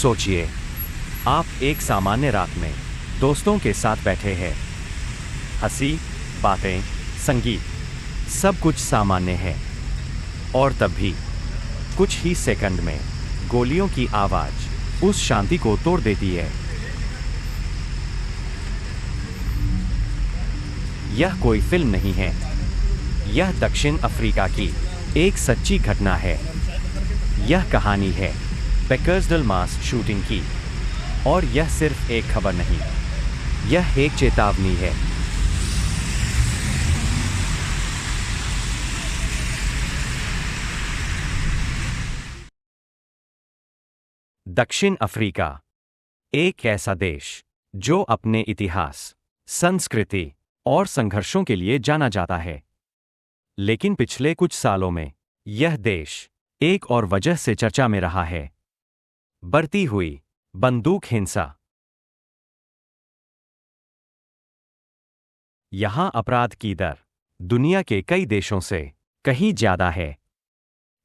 सोचिए, आप एक सामान्य रात में दोस्तों के साथ बैठे हैं। हंसी, बातें, संगीत, सब कुछ सामान्य है। और तब भी कुछ ही सेकंड में गोलियों की आवाज उस शांति को तोड़ देती है। यह कोई फिल्म नहीं है, यह दक्षिण अफ्रीका की एक सच्ची घटना है। यह कहानी है बेकर्सडेल मास शूटिंग की, और यह सिर्फ एक खबर नहीं, यह एक चेतावनी है। दक्षिण अफ्रीका एक ऐसा देश जो अपने इतिहास, संस्कृति और संघर्षों के लिए जाना जाता है। लेकिन पिछले कुछ सालों में यह देश एक और वजह से चर्चा में रहा है: बढ़ती हुई बंदूक हिंसा। यहां अपराध की दर दुनिया के कई देशों से कहीं ज्यादा है,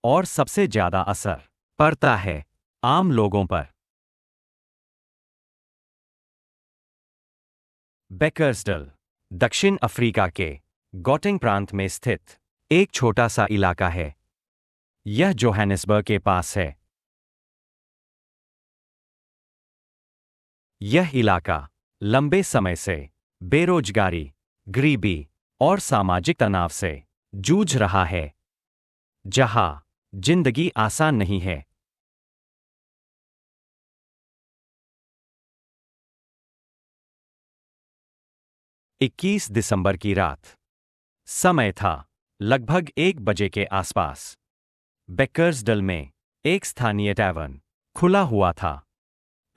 और सबसे ज्यादा असर पड़ता है आम लोगों पर। बेकर्सडेल दक्षिण अफ्रीका के गॉटेंग प्रांत में स्थित एक छोटा सा इलाका है। यह जोहानिसबर्ग के पास है। यह इलाका लंबे समय से बेरोजगारी, गरीबी और सामाजिक तनाव से जूझ रहा है, जहां जिंदगी आसान नहीं है। इक्कीस दिसंबर की रात, समय था लगभग 1 बजे के आसपास। बेकर्सडेल में एक स्थानीय टैवर्न खुला हुआ था।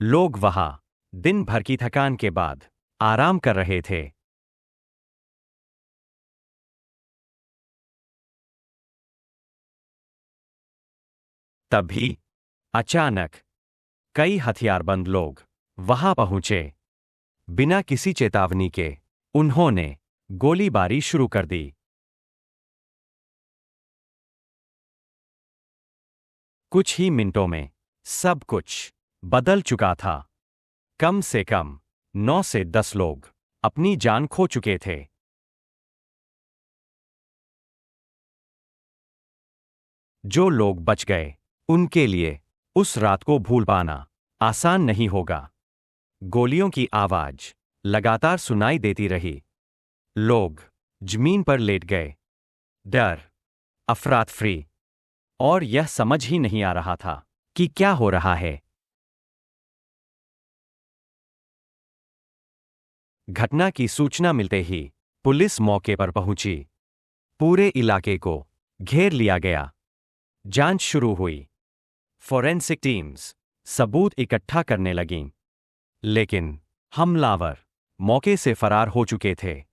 लोग वहां दिन भर की थकान के बाद आराम कर रहे थे। तभी अचानक कई हथियारबंद लोग वहां पहुंचे। बिना किसी चेतावनी के उन्होंने गोलीबारी शुरू कर दी। कुछ ही मिनटों में सब कुछ बदल चुका था। कम से कम 9 से 10 लोग अपनी जान खो चुके थे। जो लोग बच गए, उनके लिए उस रात को भूल पाना आसान नहीं होगा। गोलियों की आवाज लगातार सुनाई देती रही। लोग जमीन पर लेट गए। डर, अफरा-तफरी, और यह समझ ही नहीं आ रहा था कि क्या हो रहा है। घटना की सूचना मिलते ही पुलिस मौके पर पहुंची। पूरे इलाके को घेर लिया गया। जांच शुरू हुई। फोरेंसिक टीम्स सबूत इकट्ठा करने लगीं। लेकिन हमलावर मौके से फरार हो चुके थे।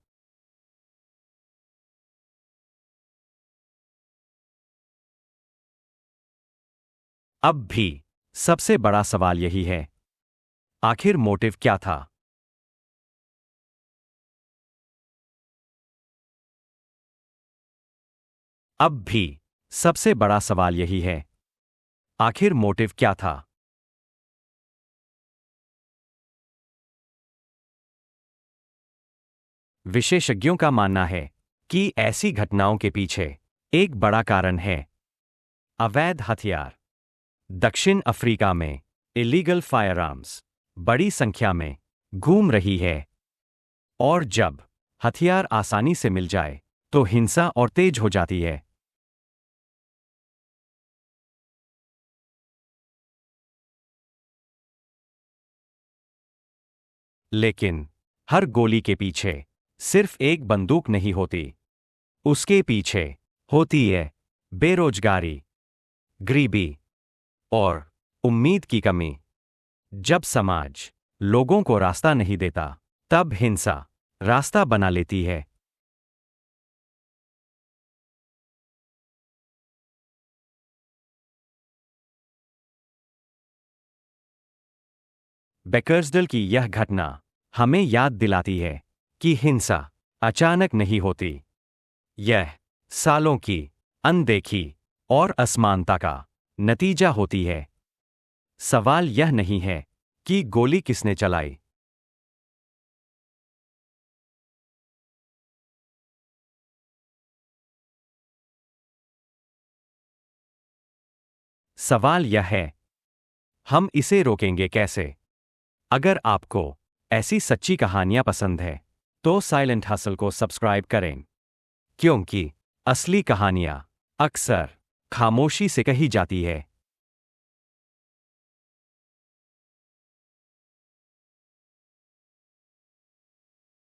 अब भी सबसे बड़ा सवाल यही है, आखिर मोटिव क्या था? अब भी सबसे बड़ा सवाल यही है, आखिर मोटिव क्या था? विशेषज्ञों का मानना है कि ऐसी घटनाओं के पीछे एक बड़ा कारण है: अवैध हथियार। दक्षिण अफ्रीका में इलीगल फायरआर्म्स बड़ी संख्या में घूम रही है, और जब हथियार आसानी से मिल जाए तो हिंसा और तेज हो जाती है। लेकिन हर गोली के पीछे सिर्फ एक बंदूक नहीं होती। उसके पीछे होती है बेरोजगारी, गरीबी और उम्मीद की कमी। जब समाज लोगों को रास्ता नहीं देता, तब हिंसा रास्ता बना लेती है। बेकर्सडेल की यह घटना हमें याद दिलाती है कि हिंसा अचानक नहीं होती। यह सालों की अनदेखी और असमानता का नतीजा होती है। सवाल यह नहीं है कि गोली किसने चलाई। सवाल यह है, हम इसे रोकेंगे कैसे। अगर आपको ऐसी सच्ची कहानियां पसंद है तो साइलेंट हसल को सब्सक्राइब करें, क्योंकि असली कहानियां अक्सर खामोशी से कही जाती है।